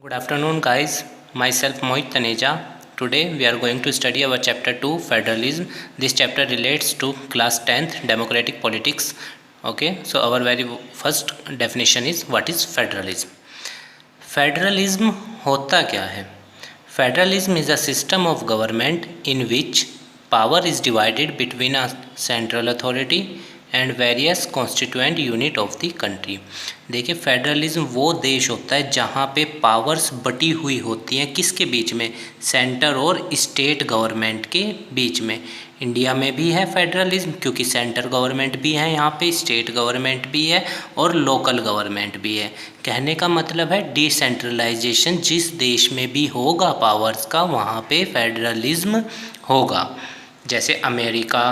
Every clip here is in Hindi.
Good afternoon, guys. Myself Mohit Taneja. Today we are going to study our chapter 2 Federalism. This chapter relates to class 10th Democratic Politics. Okay, so our very first definition is what is federalism. Federalism होता क्या है? Federalism is a system of government in which power is divided between a central authority and various constituent unit of the country. देखिए, फेडरलिज्म वो देश होता है जहाँ पे पावर्स बटी हुई होती हैं, किसके बीच में? सेंटर और स्टेट गवर्नमेंट के बीच में। इंडिया में भी है फेडरलिज्म, क्योंकि सेंटर गवर्नमेंट भी है यहाँ पे, स्टेट गवर्नमेंट भी है और लोकल गवर्नमेंट भी है। कहने का मतलब है डिसेंट्रलाइजेशन जिस देश में भी होगा पावर्स का, वहाँ पे फेडरलिज्म होगा, जैसे अमेरिका।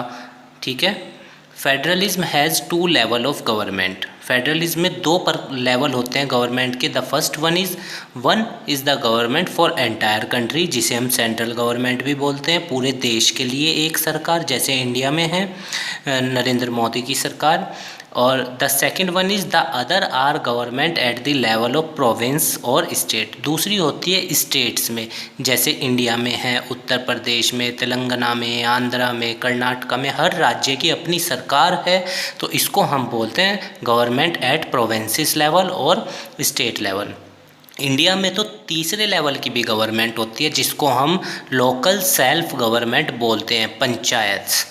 ठीक है। Federalism has two level of government. Federalism में दो लेवल होते हैं गवर्नमेंट के। The first one is the government for entire country, जिसे हम सेंट्रल गवर्नमेंट भी बोलते हैं, पूरे देश के लिए एक सरकार, जैसे इंडिया में है नरेंद्र मोदी की सरकार। और the second one is the other are government at the level of province और स्टेट। दूसरी होती है स्टेट्स में, जैसे इंडिया में है, उत्तर प्रदेश में, तेलंगाना में, आंध्रा में, कर्नाटका में, हर राज्य की अपनी सरकार है, तो इसको हम बोलते हैं गवर्नमेंट एट प्रोविंसेस लेवल और स्टेट लेवल। इंडिया में तो तीसरे लेवल की भी गवर्नमेंट होती है, जिसको हम लोकल सेल्फ गवर्नमेंट बोलते हैं, panchayat.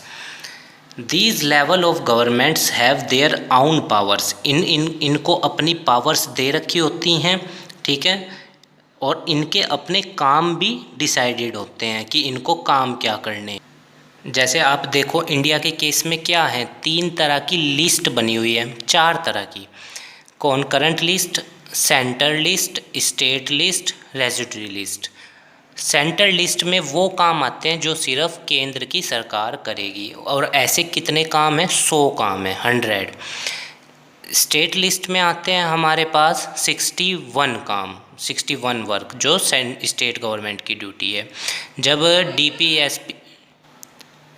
These level of governments have their own powers. इनको अपनी पावर्स दे रखी होती हैं, ठीक है, और इनके अपने काम भी डिसाइडेड होते हैं कि इनको काम क्या करने। जैसे आप देखो इंडिया के केस में क्या है, 3 तरह की लिस्ट बनी हुई है, 4 तरह की। Concurrent list, centre list, state list, residuary list. Central list में वो काम आते हैं जो सिर्फ केंद्र की सरकार करेगी, और ऐसे कितने काम हैं? 100 काम हैं, 100। स्टेट लिस्ट में आते हैं हमारे पास 61 काम, 61 वर्क, जो स्टेट गवर्नमेंट की ड्यूटी है।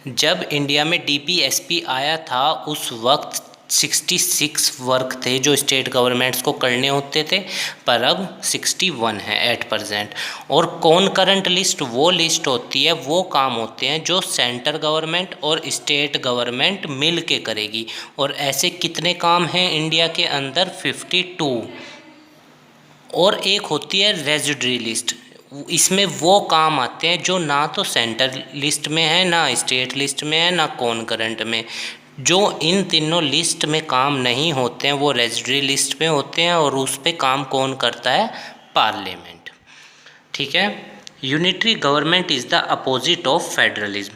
जब इंडिया में डीपीएसपी आया था, उस वक्त 66 वर्क थे जो स्टेट गवर्नमेंट्स को करने होते थे, पर अब 61 है एट प्रेजेंट। और कॉन्करेंट लिस्ट वो लिस्ट होती है, वो काम होते हैं जो सेंटर गवर्नमेंट और स्टेट गवर्नमेंट मिल के करेगी। और ऐसे कितने काम हैं इंडिया के अंदर? 52। और एक होती है रेजिडरी लिस्ट, इसमें वो काम आते हैं जो ना तो सेंटर लिस्ट में है, ना स्टेट लिस्ट में है, ना कॉन्करेंट में। जो इन तीनों लिस्ट में काम नहीं होते हैं वो रेजिडरी लिस्ट में होते हैं, और उस पे काम कौन करता है? पार्लियामेंट। ठीक है। Unitary government is the opposite of federalism.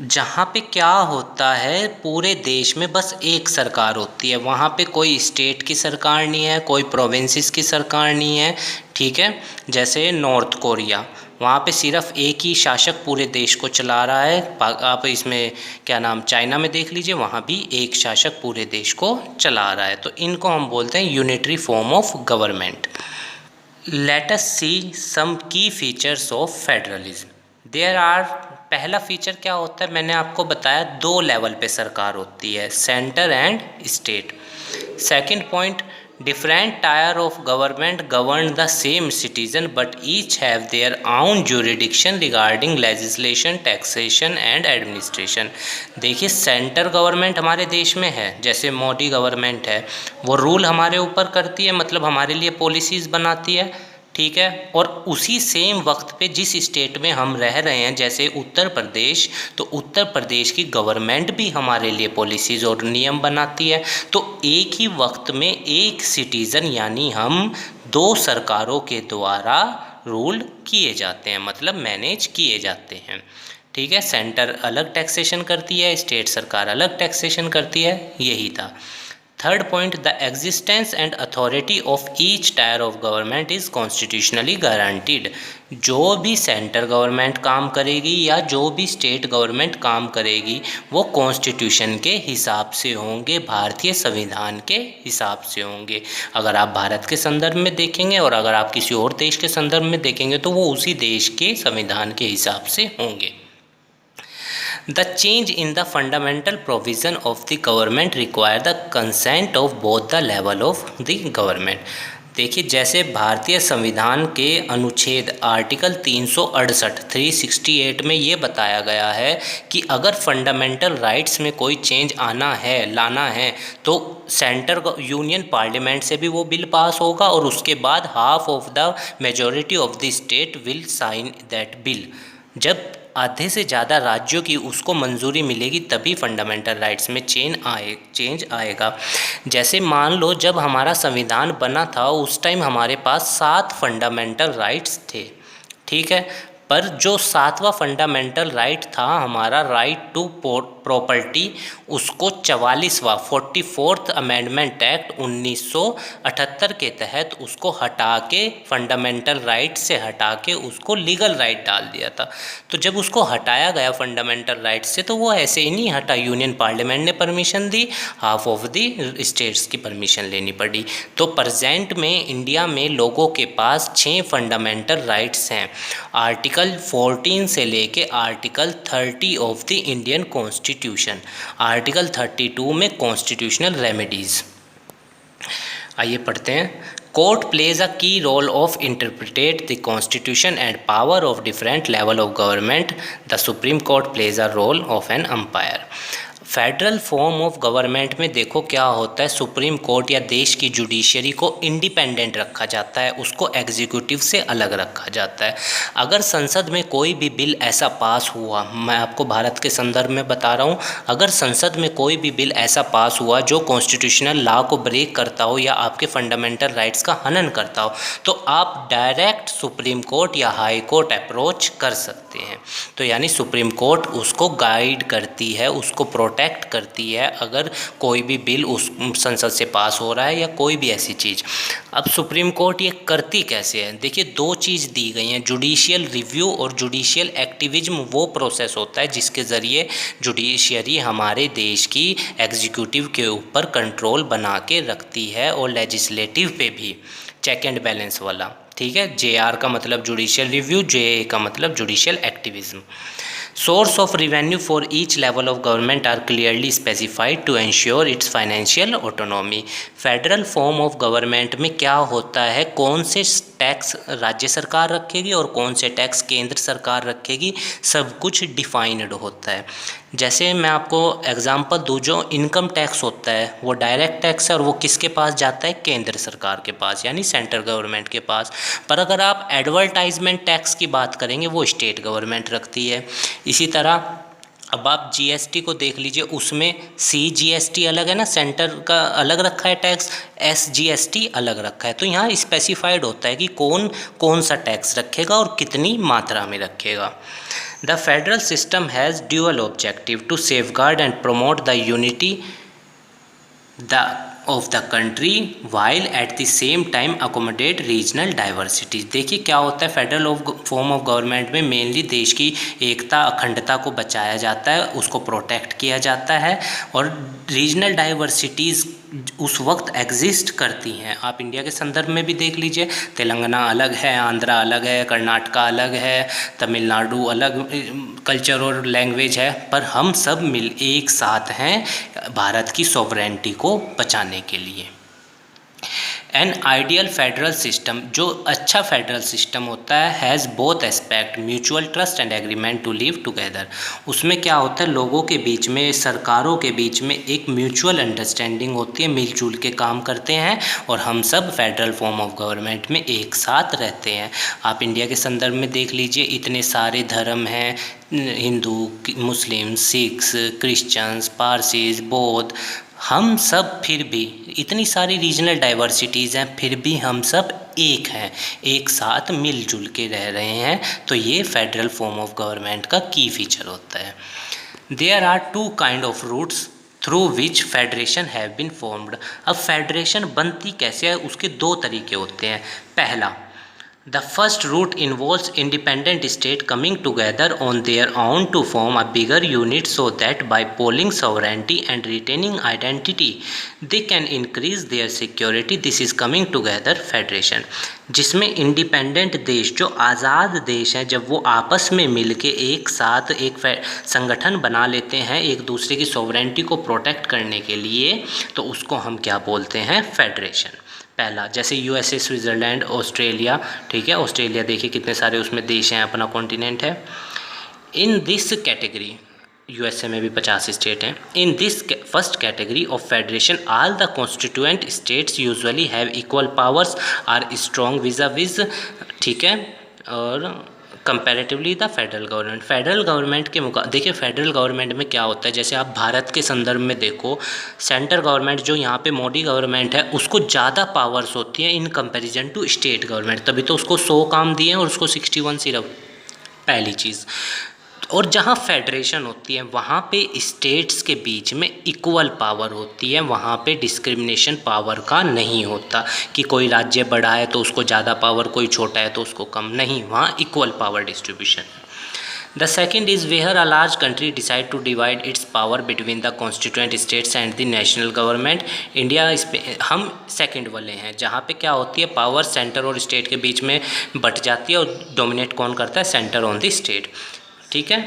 जहाँ पे क्या होता है, पूरे देश में बस एक सरकार होती है, वहाँ पे कोई स्टेट की सरकार नहीं है, कोई प्रोविंसेस की सरकार नहीं है। ठीक है। जैसे नॉर्थ कोरिया, वहाँ पे सिर्फ एक ही शासक पूरे देश को चला रहा है। आप इसमें क्या नाम, चाइना में देख लीजिए, वहाँ भी एक शासक पूरे देश को चला रहा है। तो इनको हम बोलते हैं unitary form of government. Let us see some की features of federalism. There are, पहला फीचर क्या होता है? मैंने आपको बताया 2 लेवल पे सरकार होती है, centre and state. Second point, different tier of government govern the same citizen but each have their own jurisdiction regarding legislation, taxation and administration। देखिए, सेंटर गवर्नमेंट हमारे देश में है, जैसे मोदी गवर्नमेंट है, वो रूल हमारे ऊपर करती है, मतलब हमारे लिए पॉलिसीज़ बनाती है। ठीक है। और उसी सेम वक्त पे जिस स्टेट में हम रह रहे हैं, जैसे उत्तर प्रदेश, तो उत्तर प्रदेश की गवर्नमेंट भी हमारे लिए पॉलिसीज़ और नियम बनाती है। तो एक ही वक्त में एक सिटीज़न, यानी हम 2 सरकारों के द्वारा रूल किए जाते हैं, मतलब मैनेज किए जाते हैं। ठीक है। सेंटर अलग टैक्सेशन करती है, स्टेट सरकार अलग टैक्सेशन करती है, यही था। Third point, the existence and authority of each tyre of government is constitutionally guaranteed. जो भी सेंटर गवर्नमेंट काम करेगी या जो भी स्टेट गवर्नमेंट काम करेगी, वो कॉन्स्टिट्यूशन के हिसाब से होंगे, भारतीय संविधान के हिसाब से होंगे। अगर आप भारत के संदर्भ में देखेंगे और अगर आप किसी और देश के संदर्भ में देखेंगे, तो वो उसी देश के संविधान के हिसाब से होंगे। The change in the fundamental provision of the government require the consent of both the level of the government। देखिए, जैसे भारतीय संविधान के अनुच्छेद आर्टिकल 368 में ये बताया गया है कि अगर फंडामेंटल राइट्स में कोई चेंज लाना है तो सेंटर यूनियन पार्लियामेंट से भी वो बिल पास होगा और उसके बाद half of the majority of the state will sign that bill. जब आधे से ज़्यादा राज्यों की उसको मंजूरी मिलेगी तभी फंडामेंटल राइट्स में चेंज आएगा। जैसे मान लो जब हमारा संविधान बना था उस टाइम हमारे पास 7 फंडामेंटल राइट्स थे, ठीक है, पर जो 7वां फंडामेंटल राइट था हमारा राइट टू प्रॉपर्टी, उसको 44th अमेंडमेंट एक्ट 1978 के तहत उसको हटा के फंडामेंटल राइट से हटा के उसको लीगल राइट डाल दिया था। तो जब उसको हटाया गया फंडामेंटल राइट से तो वो ऐसे ही नहीं हटा, यूनियन पार्लियामेंट ने permission the, half of the states की परमिशन लेनी पड़ी। तो प्रेजेंट में इंडिया में लोगों के पास 6 फंडामेंटल राइट्स हैं, आर्टिकल 14 से लेके article 30 of the Indian constitution. Article 32 में कॉन्स्टिट्यूशनल रेमेडीज़। आइए पढ़ते हैं। Court plays a key role of interpret the constitution and power of different level of government. The supreme court plays a role of an umpire. Federal form of government में देखो क्या होता है, सुप्रीम कोर्ट या देश की जुडिशरी को इंडिपेंडेंट रखा जाता है, उसको एग्जीक्यूटिव से अलग रखा जाता है। अगर संसद में कोई भी बिल ऐसा पास हुआ, मैं आपको भारत के संदर्भ में बता रहा हूँ, अगर संसद में कोई भी बिल ऐसा पास हुआ जो कॉन्स्टिट्यूशनल लॉ को ब्रेक करता हो या आपके फंडामेंटल राइट्स का हनन करता हो तो आप डायरेक्ट सुप्रीम कोर्ट या हाई कोर्ट अप्रोच कर सकते हैं। तो यानी सुप्रीम कोर्ट उसको गाइड करती है, उसको प्रोटेक्ट करती है अगर कोई भी बिल उस संसद से पास हो रहा है या कोई भी ऐसी चीज़। अब सुप्रीम कोर्ट ये करती कैसे है, देखिए 2 चीज़ दी गई हैं, जुडिशियल रिव्यू और जुडिशियल एक्टिविज्म। वो प्रोसेस होता है जिसके ज़रिए जुडिशरी हमारे देश की एग्जीक्यूटिव के ऊपर कंट्रोल बना के रखती है और लेजिस्लेटिव पे भी चेक एंड बैलेंस वाला, ठीक है। JR का मतलब जुडिशियल रिव्यू, JA का मतलब judicial activism. Source of revenue for each level of government are clearly specified to ensure its financial autonomy। Federal form of government में क्या होता है, कौन से टैक्स राज्य सरकार रखेगी और कौन से टैक्स केंद्र सरकार रखेगी, सब कुछ डिफाइंड होता है। जैसे मैं आपको एग्जांपल दूँ, जो इनकम टैक्स होता है वो डायरेक्ट टैक्स है और वो किसके पास जाता है, केंद्र सरकार के पास यानी सेंट्रल गवर्नमेंट के पास। पर अगर आप एडवर्टाइजमेंट टैक्स की बात करेंगे वो स्टेट गवर्नमेंट रखती है। इसी तरह अब आप GST को देख लीजिए, उसमें CGST अलग है ना, सेंटर का अलग रखा है टैक्स, SGST अलग रखा है। तो यहाँ स्पेसिफाइड होता है कि कौन सा टैक्स रखेगा और कितनी मात्रा में रखेगा। The federal system has dual objective to safeguard and promote the unity of the country while at the same time accommodate regional diversity। देखिए क्या होता है, फेडरल फॉर्म ऑफ गवर्नमेंट में मेनली देश की एकता अखंडता को बचाया जाता है, उसको प्रोटेक्ट किया जाता है और रीजनल डाइवर्सिटीज़ उस वक्त एग्जिस्ट करती हैं। आप इंडिया के संदर्भ में भी देख लीजिए, तेलंगाना अलग है, आंध्रा अलग है, कर्नाटका अलग है, तमिलनाडु अलग कल्चर और लैंग्वेज है, पर हम सब मिल एक साथ हैं भारत की सॉवरेनिटी को बचाने के लिए। एन आइडियल फेडरल सिस्टम, जो अच्छा फेडरल सिस्टम होता है, has both aspect mutual trust and agreement to live together. उसमें क्या होता है, लोगों के बीच में, सरकारों के बीच में एक म्यूचुअल अंडरस्टैंडिंग होती है, मिलजुल के काम करते हैं और हम सब फेडरल फॉर्म ऑफ गवर्नमेंट में एक साथ रहते हैं। आप इंडिया के संदर्भ में देख लीजिए, इतने सारे धर्म हैं, हिंदू, मुस्लिम, सिख्स, क्रिश्चियंस, पारसीज, बौद्ध, हम सब फिर भी इतनी सारी रीजनल डाइवर्सिटीज़ हैं, फिर भी हम सब एक हैं, एक साथ मिलजुल के रह रहे हैं। तो ये फेडरल फॉर्म ऑफ गवर्नमेंट का की फीचर होता है। There are 2 kind of routes through which federation have been formed. अब फेडरेशन बनती कैसे है, उसके 2 तरीके होते हैं। पहला, the first route involves independent states coming together on their own to form a bigger unit so that by pooling sovereignty and retaining identity they can increase their security। This is coming together federation, जिसमें इंडिपेंडेंट देश, जो आज़ाद देश हैं, जब वो आपस में मिलके एक साथ एक संगठन बना लेते हैं एक दूसरे की सॉवरेनिटी को प्रोटेक्ट करने के लिए, तो उसको हम क्या बोलते हैं, फेडरेशन। पहला, जैसे यूएसए, स्विट्ज़रलैंड, ऑस्ट्रेलिया, ठीक है, ऑस्ट्रेलिया देखिए कितने सारे उसमें देश हैं, अपना कॉन्टिनेंट है। इन दिस कैटेगरी, यूएसए में भी 50 स्टेट हैं। In this first category of federation all the constituent states usually have equal powers, are strong wise, ठीक है, और comparatively the federal government, federal government के मुकाबले, देखिए फेडरल गवर्नमेंट में क्या होता है, जैसे आप भारत के संदर्भ में देखो, सेंट्रल गवर्नमेंट जो यहाँ पे मोदी गवर्नमेंट है उसको ज़्यादा पावर्स होती हैं in comparison to state government, तभी तो उसको 100 काम दिए हैं और उसको 61 सिर्फ, पहली चीज़। और जहाँ फेडरेशन होती है वहाँ पे स्टेट्स के बीच में इक्वल पावर होती है, वहाँ पे डिस्क्रिमिनेशन पावर का नहीं होता कि कोई राज्य बड़ा है तो उसको ज़्यादा पावर, कोई छोटा है तो उसको कम, नहीं, वहाँ equal power distribution. The second is where a large country decide to divide its power between the constituent states and the national government. India इस पे हम सेकेंड वाले हैं, जहाँ पे क्या होती है, पावर सेंटर और स्टेट के बीच में बट जाती है और डोमिनेट कौन करता है, सेंटर ऑन द स्टेट, ठीक है।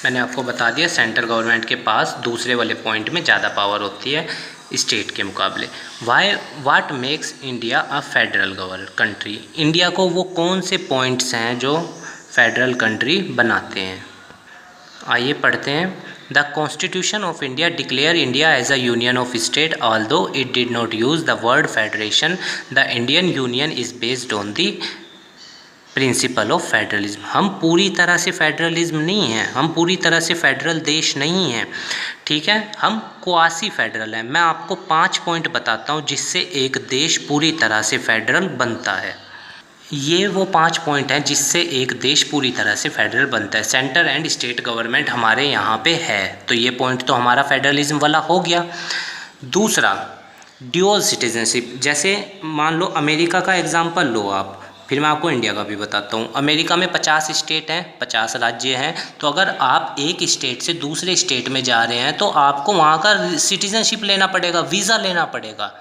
मैंने आपको बता दिया सेंट्रल गवर्नमेंट के पास दूसरे वाले पॉइंट में ज़्यादा पावर होती है स्टेट के मुकाबले। What makes India a federal country, India को वो कौन से पॉइंट्स हैं जो फेडरल कंट्री बनाते हैं, आइए पढ़ते हैं। The constitution of India declare India as a union of state although it did not use the word federation. The Indian union is based on the principle of federalism. हम पूरी तरह से फेडरलिज्म नहीं है, हम पूरी तरह से फेडरल देश नहीं हैं, ठीक है, हम क्वासी फेडरल हैं। मैं आपको 5 पॉइंट बताता हूँ जिससे एक देश पूरी तरह से फेडरल बनता है। ये वो 5 पॉइंट हैं जिससे एक देश पूरी तरह से फेडरल बनता है। सेंटर एंड स्टेट गवर्नमेंट हमारे यहाँ पे है, तो ये पॉइंट तो हमारा फेडरलिज्म वाला हो गया। दूसरा, ड्यूअल सिटीजनशिप, जैसे मान लो अमेरिका का एग्जाम्पल लो आप, फिर मैं आपको इंडिया का भी बताता हूँ। अमेरिका में 50 स्टेट हैं, 50 राज्य हैं, तो अगर आप एक स्टेट से दूसरे स्टेट में जा रहे हैं तो आपको वहाँ का सिटीजनशिप लेना पड़ेगा, वीज़ा लेना पड़ेगा।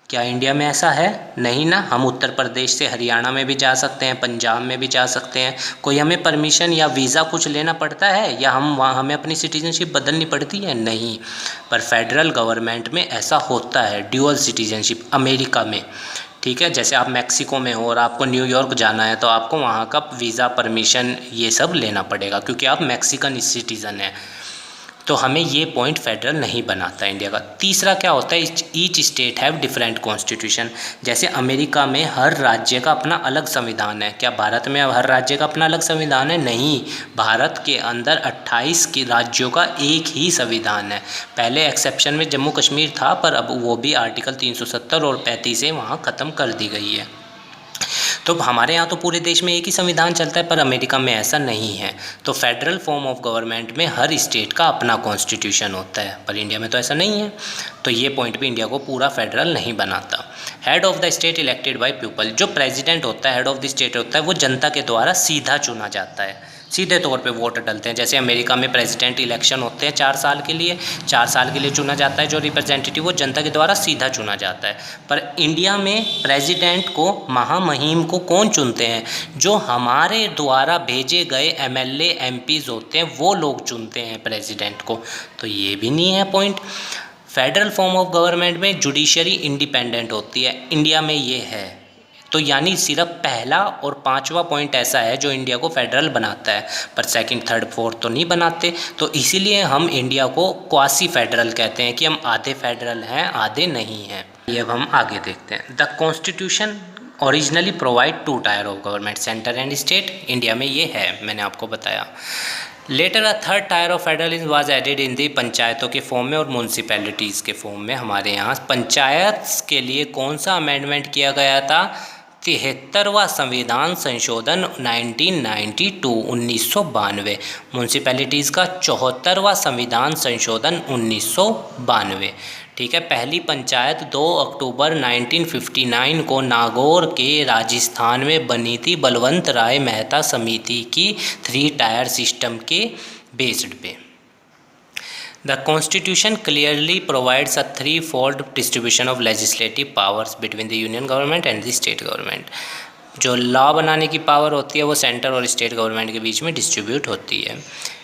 क्या इंडिया में ऐसा है? नहीं ना। हम उत्तर प्रदेश से हरियाणा में भी जा सकते हैं, पंजाब में भी जा सकते हैं, कोई हमें परमिशन या वीज़ा कुछ लेना पड़ता है, या हम वहाँ हमें अपनी सिटीजनशिप बदलनी पड़ती है? नहीं। पर फेडरल गवर्नमेंट में ऐसा होता है, ड्यूअल सिटीजनशिप अमेरिका में, ठीक है। जैसे आप मैक्सिको में हो और आपको न्यूयॉर्क जाना है तो आपको वहाँ का वीज़ा, परमिशन, ये सब लेना पड़ेगा क्योंकि आप मैक्सिकन सिटीज़न हैं। तो हमें ये पॉइंट फेडरल नहीं बनाता इंडिया का। तीसरा क्या होता है, each state have different constitution. जैसे अमेरिका में हर राज्य का अपना अलग संविधान है, क्या भारत में हर राज्य का अपना अलग संविधान है? नहीं, भारत के अंदर 28 के राज्यों का एक ही संविधान है। पहले एक्सेप्शन में जम्मू कश्मीर था, पर अब वो भी आर्टिकल 370 और 35 से वहाँ ख़त्म कर दी गई है। तो हमारे यहाँ तो पूरे देश में एक ही संविधान चलता है, पर अमेरिका में ऐसा नहीं है। तो फेडरल फॉर्म ऑफ गवर्नमेंट में हर स्टेट का अपना कॉन्स्टिट्यूशन होता है, पर इंडिया में तो ऐसा नहीं है। तो ये पॉइंट भी इंडिया को पूरा फेडरल नहीं बनाता। Head of the state elected by people, जो प्रेसिडेंट होता है, हेड ऑफ द स्टेट होता है, वो जनता के द्वारा सीधा चुना जाता है, सीधे तौर पे वोट डलते हैं। जैसे अमेरिका में प्रेसिडेंट इलेक्शन होते हैं 4 साल के लिए, 4 साल के लिए चुना जाता है जो रिप्रेजेंटेटिव, वो जनता के द्वारा सीधा चुना जाता है। पर इंडिया में प्रेसिडेंट को, महामहिम को कौन चुनते हैं? जो हमारे द्वारा भेजे गए MLA MPs होते हैं वो लोग चुनते हैं प्रेसिडेंट को। तो ये भी नहीं है point. Federal form of government में जुडिशरी इंडिपेंडेंट होती है, इंडिया में ये है। तो यानी सिर्फ पहला और 5वां पॉइंट ऐसा है जो इंडिया को फेडरल बनाता है, पर सेकंड, थर्ड, फोर्थ तो नहीं बनाते। तो इसीलिए हम इंडिया को क्वासी फेडरल कहते हैं कि हम आधे फेडरल हैं, आधे नहीं हैं। ये अब हम आगे देखते हैं। The constitution originally provide 2 tier of government, centre and state. India में ये है, मैंने आपको बताया। Later a third tier of federalism was added in the, पंचायतों के फॉर्म में और म्यूनसिपैलिटीज़ के फॉर्म में। हमारे यहाँ पंचायत के लिए कौन सा अमेंडमेंट किया गया था? 73वां संविधान संशोधन 1992। म्यूनसिपैलिटीज़ का 74वां संविधान संशोधन 1992, ठीक है। पहली पंचायत 2 अक्टूबर 1959 को नागौर के राजस्थान में बनी थी, बलवंत राय मेहता समिति की 3 टायर सिस्टम के बेस्ड पे। The Constitution clearly provides a threefold distribution of legislative powers between the union government and the state government. जो लॉ बनाने की पावर होती है वो सेंटर और स्टेट गवर्नमेंट के बीच में डिस्ट्रीब्यूट होती है।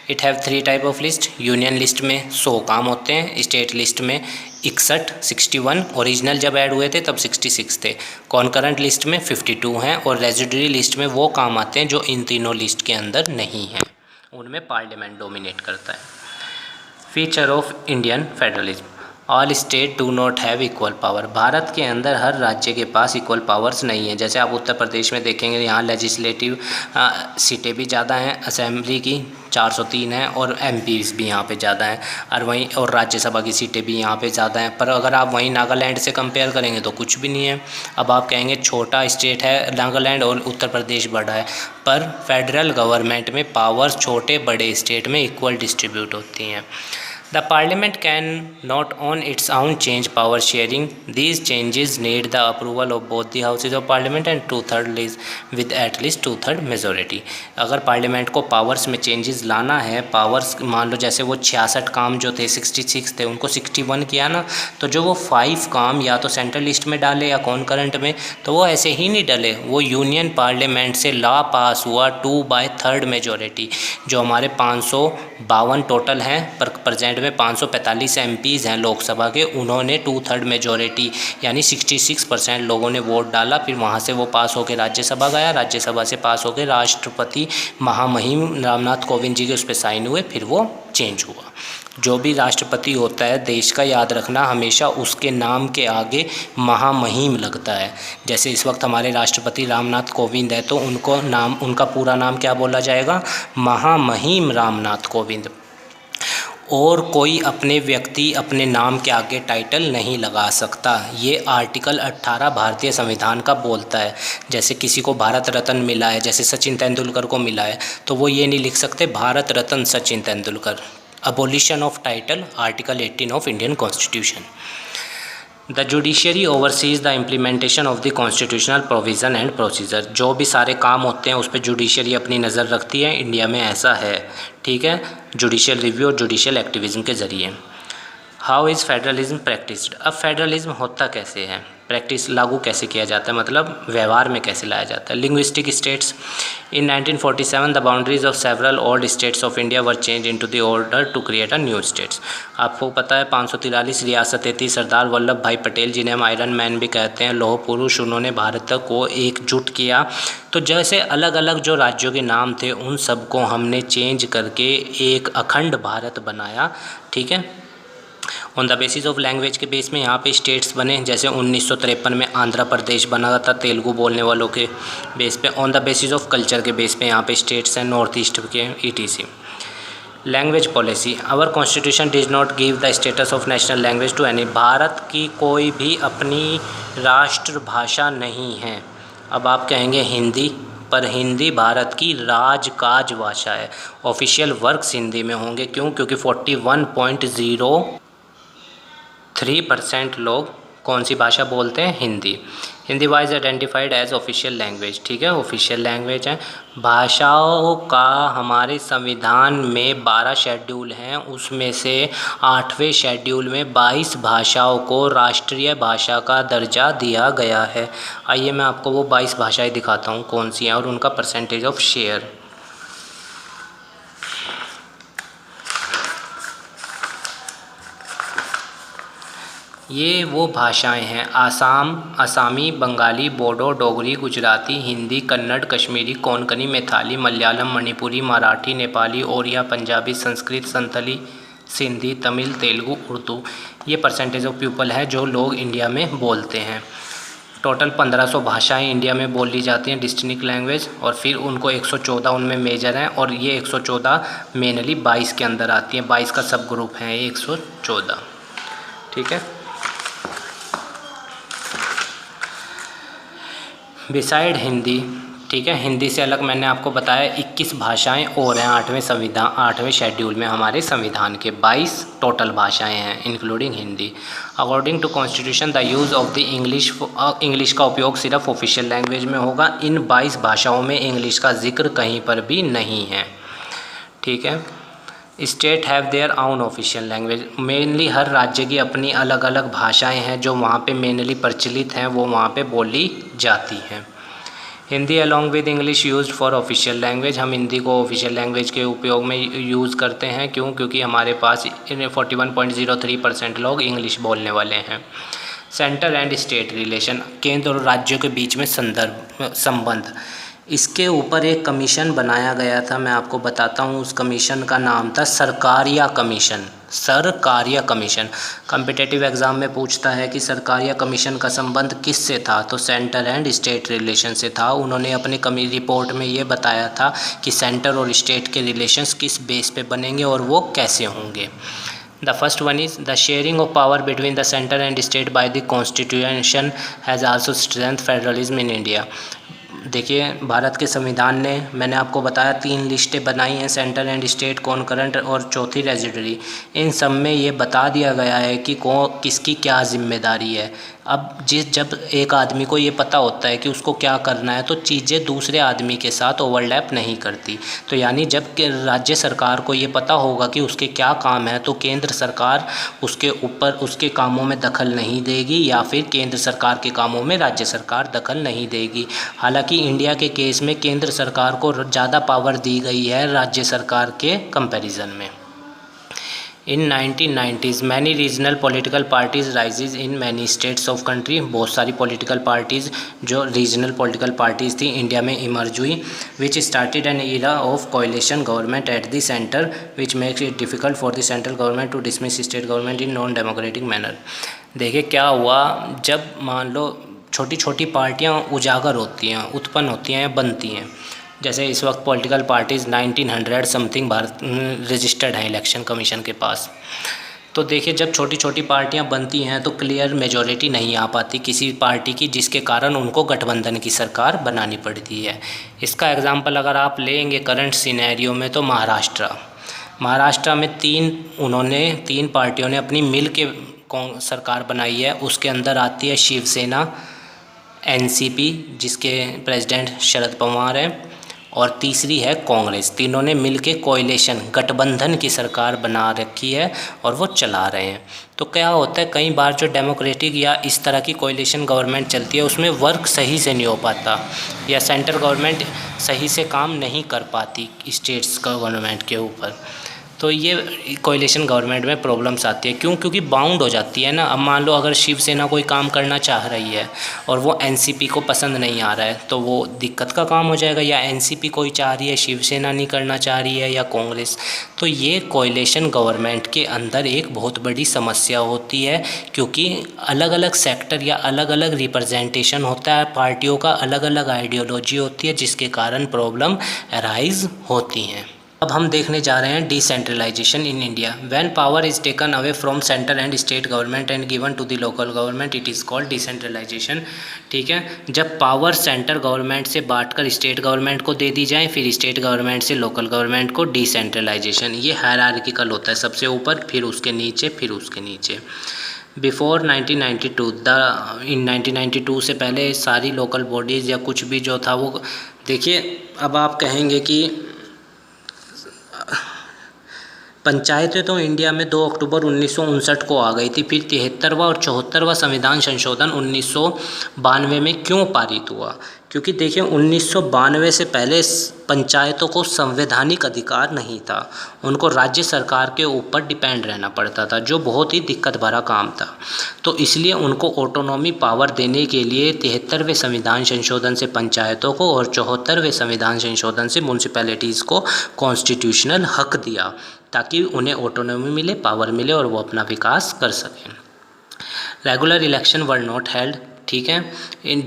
It have 3 type of list. Union list में 100 काम होते हैं, स्टेट लिस्ट में 61 ओरिजिनल जब ऐड हुए थे तब 66 थे, कॉन्करेंट लिस्ट में 52 हैं और रेजिडरी लिस्ट में वो काम आते हैं जो इन तीनों लिस्ट के अंदर नहीं हैं, उनमें पार्लियामेंट डोमिनेट करता है। Feature of Indian federalism, all state do not have equal power. Bharat के अंदर हर राज्य के पास इक्वल पावर्स नहीं है। जैसे आप उत्तर प्रदेश में देखेंगे यहाँ लेजिस्लेटिव सीटें भी ज़्यादा हैं, असेंबली की 403 है और एमपीज़ भी यहाँ पे ज़्यादा हैं, और वहीं और राज्यसभा की सीटें भी यहाँ पे ज़्यादा हैं। पर अगर आप वहीं नागालैंड से कंपेयर करेंगे तो कुछ भी नहीं है। अब आप कहेंगे छोटा स्टेट है नागालैंड और उत्तर प्रदेश बड़ा है, पर फेडरल गवर्नमेंट में पावर्स छोटे बड़े स्टेट में इक्वल डिस्ट्रीब्यूट होती हैं। The Parliament can not on its own change power sharing. These changes need the approval of both the houses of Parliament and 2/3 with at least 2/3 majority. अगर पार्लियामेंट को पावर्स में चेंजेस लाना है, पावर्स मान लो जैसे वो 66 काम जो थे 66 थे उनको 61 किया ना, तो जो वो 5 काम या तो सेंट्रल लिस्ट में डाले या कॉन्करेंट में, तो वो ऐसे ही नहीं डाले, वो यूनियन पार्लियामेंट से लॉ पास हुआ 2/3 मेजोरिटी। जो हमारे 552 टोटल हैं पर प्रेजेंट में 545 एमपीज़ हैं लोकसभा के, उन्होंने 2/3 मेजॉरिटी यानी 66% लोगों ने वोट डाला, फिर वहाँ से वो पास होकर राज्यसभा गया, राज्यसभा से पास होकर राष्ट्रपति महामहिम रामनाथ कोविंद जी के उस पर साइन हुए, फिर वो चेंज हुआ। जो भी राष्ट्रपति होता है देश का, याद रखना हमेशा उसके नाम के आगे महामहिम लगता है। जैसे इस वक्त हमारे राष्ट्रपति रामनाथ कोविंद है तो उनको नाम, उनका पूरा नाम क्या बोला जाएगा? महामहिम रामनाथ कोविंद। और कोई अपने व्यक्ति अपने नाम के आगे टाइटल नहीं लगा सकता, ये आर्टिकल 18 भारतीय संविधान का बोलता है। जैसे किसी को भारत रत्न मिला है, जैसे सचिन तेंदुलकर को मिला है, तो वो ये नहीं लिख सकते Bharat Ratna Sachin Tendulkar. Abolition of title, article 18 of Indian constitution. The judiciary oversees the implementation of the constitutional provision and procedure. जो भी सारे काम होते हैं उस पर जुडिशरी अपनी नज़र रखती है, इंडिया में ऐसा है, ठीक है, जुडिशियल रिव्यू और जुडिशियल एक्टिविज़म के ज़रिए। How is federalism practised. अब फेडरलिज्म होता कैसे है, प्रैक्टिस लागू कैसे किया जाता है, मतलब व्यवहार में कैसे लाया जाता है। Linguistic states. In 1947 the boundaries of several old states of India were change into the order to create a new states. आपको पता है 543 रियासतें थी। सरदार वल्लभ भाई पटेल, जिन्हें हम आयरन मैन भी कहते हैं, लौह पुरुष, उन्होंने भारत को एकजुट किया। तो जैसे अलग अलग जो राज्यों के नाम थे उन सबको हमने चेंज करके एक अखंड भारत बनाया, ठीक है। On the basis of language के बेस में यहाँ पे स्टेट्स बने, जैसे 1953 में आंध्र प्रदेश बना था तेलुगु बोलने वालों के बेस पे। On the basis of culture के बेस पे यहाँ पे स्टेट्स हैं नॉर्थ ईस्ट के ETC। Language policy. Our constitution does not give the status of national language to any. Bharat की कोई भी अपनी राष्ट्रभाषा नहीं है। अब आप कहेंगे हिंदी, पर हिंदी भारत की राजकाज भाषा है। ऑफिशियल वर्क्स हिंदी में होंगे, क्यों? क्योंकि 41.03% लोग कौन सी भाषा बोलते हैं? Hindi. Hindi was identified as official language, ठीक है, ऑफिशियल लैंग्वेज है। भाषाओं का हमारे संविधान में 12 शेड्यूल हैं, उसमें से 8वें शेड्यूल में 22 भाषाओं को राष्ट्रीय भाषा का दर्जा दिया गया है। आइए मैं आपको वो 22 भाषाएं दिखाता हूँ कौन सी हैं और उनका परसेंटेज ऑफ शेयर। ये वो भाषाएं हैं आसामी, बंगाली, बोडो, डोगरी, गुजराती, हिंदी, कन्नड़, कश्मीरी, कोंकणी, मैथिली, मलयालम, मणिपुरी, मराठी, नेपाली, ओरिया, पंजाबी, संस्कृत, संथली, सिंधी, तमिल, तेलुगु, उर्दू। ये परसेंटेज ऑफ पीपल है जो लोग इंडिया में बोलते हैं। टोटल 1500 भाषाएं इंडिया में बोली जाती हैं डिस्टिंक्ट लैंग्वेज, और फिर उनको 114 उनमें मेजर हैं, और ये 114 मेनली 22 के अंदर आती हैं। 22 का सब ग्रुप है, 114, ठीक है। बिसाइड हिंदी, ठीक है, हिंदी से अलग मैंने आपको बताया 21 भाषाएं और हैं 8वें शेड्यूल में हमारे संविधान के। 22 टोटल भाषाएं हैं including Hindi. According to constitution the use of the English का उपयोग सिर्फ ऑफिशियल लैंग्वेज में होगा। इन 22 भाषाओं में इंग्लिश का जिक्र कहीं पर भी नहीं है, ठीक है। स्टेट हैव देयर आउन ऑफिशियल लैंग्वेज। मेनली हर राज्य की अपनी अलग अलग भाषाएं हैं जो वहाँ पे मेनली प्रचलित हैं, वो वहाँ पे बोली जाती हैं। Hindi along with English used for official language, हम हिंदी को ऑफिशियल लैंग्वेज के उपयोग में यूज़ करते हैं। क्यों? क्योंकि हमारे पास 41.03% लोग इंग्लिश बोलने वाले हैं। सेंटर एंड स्टेट रिलेशन, केंद्र और राज्यों के बीच में संबंध, इसके ऊपर एक कमीशन बनाया गया था। मैं आपको बताता हूँ, उस कमीशन का नाम था Sarkaria commission. Sarkaria commission competitive exam में पूछता है कि सरकारिया कमीशन का संबंध किससे था, तो सेंटर एंड स्टेट रिलेशन से था। उन्होंने अपनी रिपोर्ट में ये बताया था कि सेंटर और स्टेट के रिलेशंस किस बेस पे बनेंगे और वो कैसे होंगे। The first one is the sharing of power between the center and state by the constitution has also strengthened federalism in India। देखिए, भारत के संविधान ने, मैंने आपको बताया 3 लिस्टें बनाई हैं, सेंटर एंड स्टेट, कॉन्करेंट और चौथी रेजिडरी। इन सब में ये बता दिया गया है कि किसकी क्या जिम्मेदारी है। अब जब एक आदमी को ये पता होता है कि उसको क्या करना है, तो चीज़ें दूसरे आदमी के साथ ओवरलैप नहीं करती। तो यानी जब राज्य सरकार को ये पता होगा कि उसके क्या काम है, तो केंद्र सरकार उसके ऊपर उसके कामों में दखल नहीं देगी, या फिर केंद्र सरकार के कामों में राज्य सरकार दखल नहीं देगी। हालांकि इंडिया के केस में केंद्र सरकार को ज़्यादा पावर दी गई है राज्य सरकार के कंपैरिजन में। In 1990s many regional political parties rises in many states of country, बहुत सारी पॉलिटिकल पार्टीज़ जो रीजनल पॉलिटिकल पार्टीज़ थी इंडिया में इमर्ज हुई, which started an era of coalition government at the centre which makes it difficult for the central government to dismiss state government in non democratic manner. देखिए क्या हुआ, जब मान लो छोटी छोटी पार्टियाँ उजागर होती हैं, उत्पन्न होती हैं, बनती हैं, जैसे इस वक्त political parties 1900 something Bharat registered हैं इलेक्शन कमीशन के पास। तो देखिए, जब छोटी छोटी पार्टियां बनती हैं तो क्लियर मेजॉरिटी नहीं आ पाती किसी पार्टी की, जिसके कारण उनको गठबंधन की सरकार बनानी पड़ती है। इसका एग्जांपल अगर आप लेंगे करंट सिनेरियो में, तो महाराष्ट्र में तीन पार्टियों ने अपनी मिल के सरकार बनाई है। उसके अंदर आती है शिवसेना, एनसीपी जिसके प्रेसिडेंट शरद पवार हैं, और तीसरी है कांग्रेस। तीनों ने मिलके कोएलिशन गठबंधन की सरकार बना रखी है और वो चला रहे हैं। तो क्या होता है, कई बार जो डेमोक्रेटिक या इस तरह की कोएलिशन गवर्नमेंट चलती है उसमें वर्क सही से नहीं हो पाता, या सेंट्रल गवर्नमेंट सही से काम नहीं कर पाती स्टेट्स गवर्नमेंट के ऊपर। तो ये कोएलिशन गवर्नमेंट में प्रॉब्लम्स आती है। क्यों? क्योंकि बाउंड हो जाती है ना। अब मान लो अगर शिवसेना कोई काम करना चाह रही है और वो एनसीपी को पसंद नहीं आ रहा है, तो वो दिक्कत का काम हो जाएगा। या एनसीपी कोई चाह रही है, शिवसेना नहीं करना चाह रही है, या कांग्रेस। तो ये कोएलिशन गवर्नमेंट के अंदर एक बहुत बड़ी समस्या होती है, क्योंकि अलग अलग सेक्टर या अलग अलग रिप्रेजेंटेशन होता है, पार्टियों का अलग अलग आइडियोलॉजी होती है, जिसके कारण प्रॉब्लम अराइज होती हैं। अब हम देखने जा रहे हैं decentralisation in India. When power is taken away from centre and state government and given to the local government, it is called decentralisation. ठीक है, जब पावर सेंटर गवर्नमेंट से बांटकर स्टेट गवर्नमेंट को दे दी जाए, फिर स्टेट गवर्नमेंट से लोकल गवर्नमेंट को, डिसेंट्रलाइजेशन। ये हायरार्किकल होता है, सबसे ऊपर, फिर उसके नीचे, फिर उसके नीचे। बिफोर 1992 इन 1992 से पहले सारी लोकल बॉडीज़ या कुछ भी जो था वो, देखिए अब आप कहेंगे कि पंचायतें तो इंडिया में 2 अक्टूबर 1959 को आ गई थी। फिर 73वां और 74वां संविधान संशोधन 1992 में क्यों पारित हुआ? क्योंकि देखिए 1992 से पहले पंचायतों को संवैधानिक अधिकार नहीं था, उनको राज्य सरकार के ऊपर डिपेंड रहना पड़ता था, जो बहुत ही दिक्कत भरा काम था। तो इसलिए उनको ऑटोनॉमी पावर देने के लिए 73वें संविधान संशोधन से पंचायतों को और 74वें संविधान संशोधन से म्यूनसिपैलिटीज़ को कॉन्स्टिट्यूशनल हक दिया, ताकि उन्हें ऑटोनॉमी मिले, पावर मिले और वो अपना विकास कर सकें। Regular election were not held. ठीक है,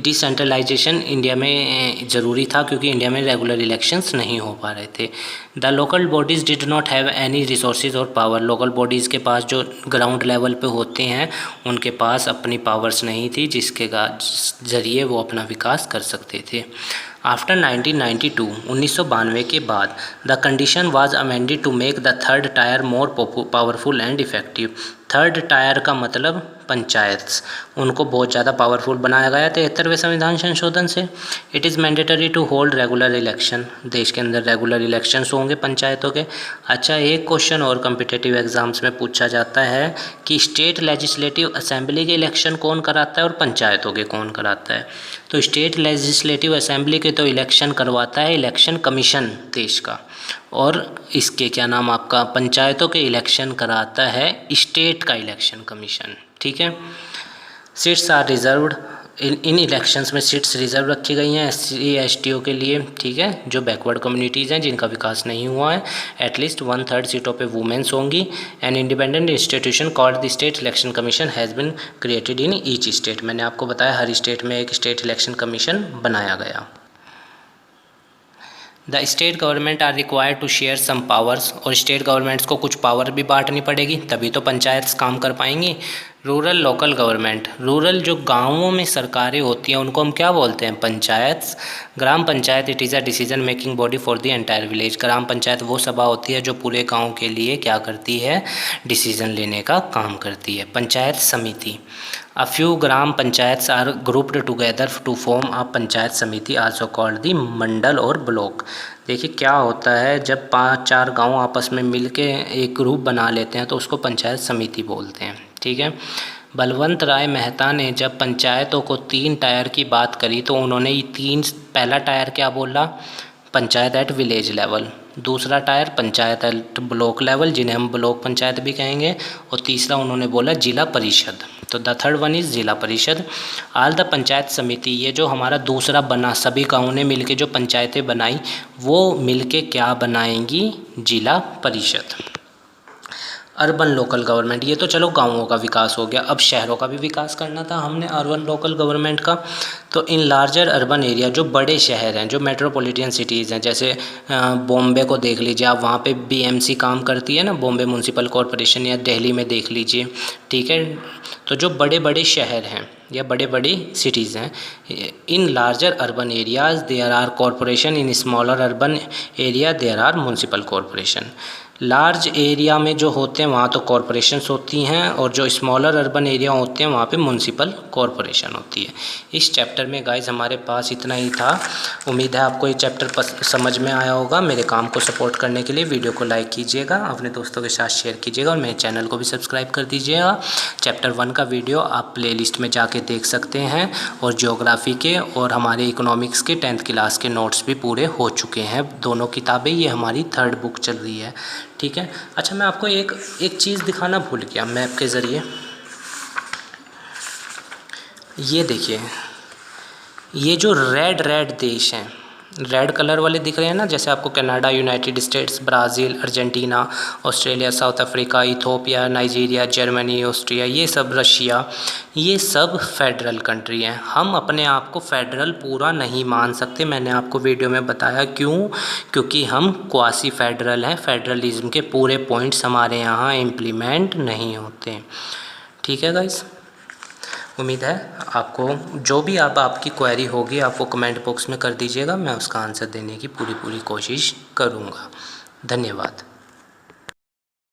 डिसेंट्रलाइजेशन इंडिया में ज़रूरी था, क्योंकि इंडिया में रेगुलर इलेक्शंस नहीं हो पा रहे थे। The local bodies did not have any resources और पावर। लोकल बॉडीज़ के पास जो ग्राउंड लेवल पे होते हैं, उनके पास अपनी पावर्स नहीं थी, जिसके ज़रिए वो अपना विकास कर सकते थे। आफ्टर 1992 के बाद the condition was amended to make the third tier more powerful and effective. Third tier का मतलब पंचायत्स, उनको बहुत ज़्यादा पावरफुल बनाया गया 73वें संविधान संशोधन से। It is mandatory to hold regular election, देश के अंदर रेगुलर इलेक्शंस होंगे पंचायतों के। अच्छा, एक क्वेश्चन और कॉम्पिटिटिव एग्जाम्स में पूछा जाता है कि स्टेट लेजिस्लेटिव असेंबली के इलेक्शन कौन कराता है और पंचायतों के कौन कराता है। तो स्टेट लेजिस्लेटिव असेंबली के तो इलेक्शन करवाता है इलेक्शन कमीशन देश का, और इसके क्या नाम आपका पंचायतों के इलेक्शन कराता है स्टेट का इलेक्शन कमीशन। ठीक है। Seats are reserved, in elections में सीट्स रिजर्व रखी गई हैं SC STO के लिए। ठीक है, जो बैकवर्ड कम्युनिटीज़ हैं जिनका विकास नहीं हुआ है। एटलीस्ट 1/3 सीटों पे वुमेन्स होंगी। An independent institution called the state election commission has been created in each state. मैंने आपको बताया हर स्टेट में एक स्टेट इलेक्शन कमीशन बनाया गया। The state government are required to share some powers, और स्टेट गवर्नमेंट्स को कुछ पावर भी बांटनी पड़ेगी, तभी तो पंचायत काम कर पाएंगी। रूरल लोकल गवर्नमेंट, रूरल जो गांवों में सरकारें होती हैं उनको हम क्या बोलते हैं, panchayat. Gram panchayat it is a decision making body for the entire village. Gram panchayat वो सभा होती है जो पूरे गांव के लिए क्या करती है, डिसीजन लेने का काम करती है। Panchayat samiti, a few gram panchayats are grouped together to form a panchayat samiti also called the मंडल और ब्लॉक। देखिए क्या होता है, जब 5-4 गांव आपस में मिलके एक ग्रुप बना लेते हैं तो उसको पंचायत समिति बोलते हैं। ठीक है। बलवंत राय मेहता ने जब पंचायतों को 3 टायर की बात करी तो उन्होंने ये 3, पहला टायर क्या बोला, पंचायत एट विलेज लेवल, दूसरा tier panchayat at block level जिन्हें हम ब्लॉक पंचायत भी कहेंगे, और तीसरा उन्होंने बोला जिला परिषद। तो द थर्ड वन इज़ जिला परिषद। आल द पंचायत समिति, ये जो हमारा दूसरा बना, सभी गाँवों ने मिलके जो पंचायतें बनाई वो मिलके क्या बनाएंगी, जिला परिषद। अर्बन लोकल गवर्नमेंट, ये तो चलो गांवों का विकास हो गया, अब शहरों का भी विकास करना था हमने अर्बन लोकल गवर्नमेंट का। तो इन लार्जर अर्बन एरिया, जो बड़े शहर हैं, जो मेट्रोपॉलिटन सिटीज़ हैं, जैसे बॉम्बे को देख लीजिए आप, वहाँ पे BMC काम करती है ना, बॉम्बे म्यूनसिपल कॉरपोरेशन, या दिल्ली में देख लीजिए। ठीक है। तो जो बड़े बड़े शहर हैं या बड़े बड़ी सिटीज़ हैं, in larger urban areas there are corporation, in smaller urban area there are municipal corporation. Large area में जो होते हैं वहाँ तो कॉरपोरेशंस होती हैं, और जो स्मॉलर अर्बन एरिया होते हैं वहाँ पे म्यूनसिपल कॉरपोरेशन होती है। इस चैप्टर में गाइस हमारे पास इतना ही था। उम्मीद है आपको ये चैप्टर समझ में आया होगा। मेरे काम को सपोर्ट करने के लिए वीडियो को लाइक कीजिएगा, अपने दोस्तों के साथ शेयर कीजिएगा, और मेरे चैनल को भी सब्सक्राइब कर दीजिएगा। चैप्टर 1 का वीडियो आप प्लेलिस्ट में जाके देख सकते हैं, और ज्योग्राफी के और हमारे इकोनॉमिक्स के 10th क्लास के नोट्स भी पूरे हो चुके हैं। दोनों किताबें, ये हमारी 3rd बुक चल रही है। ठीक है। अच्छा, मैं आपको एक चीज़ दिखाना भूल गया मैप के ज़रिए। ये देखिए, ये जो रेड देश हैं, रेड कलर वाले दिख रहे हैं ना, जैसे आपको Canada, United states, Brazil, Argentina, Australia, south Africa, Ethiopia, Nigeria, Germany, Austria, ये सब, रशिया, ये सब फेडरल कंट्री हैं। हम अपने आप को फेडरल पूरा नहीं मान सकते। मैंने आपको वीडियो में बताया क्यों, क्योंकि हम क्वासी फेडरल हैं। फेडरलिज्म के पूरे पॉइंट्स हमारे यहाँ इम्प्लीमेंट नहीं होते। ठीक है गाइस, उम्मीद है आपको जो भी आपकी क्वेरी होगी आप वो कमेंट बॉक्स में कर दीजिएगा, मैं उसका आंसर देने की पूरी कोशिश करूँगा। धन्यवाद।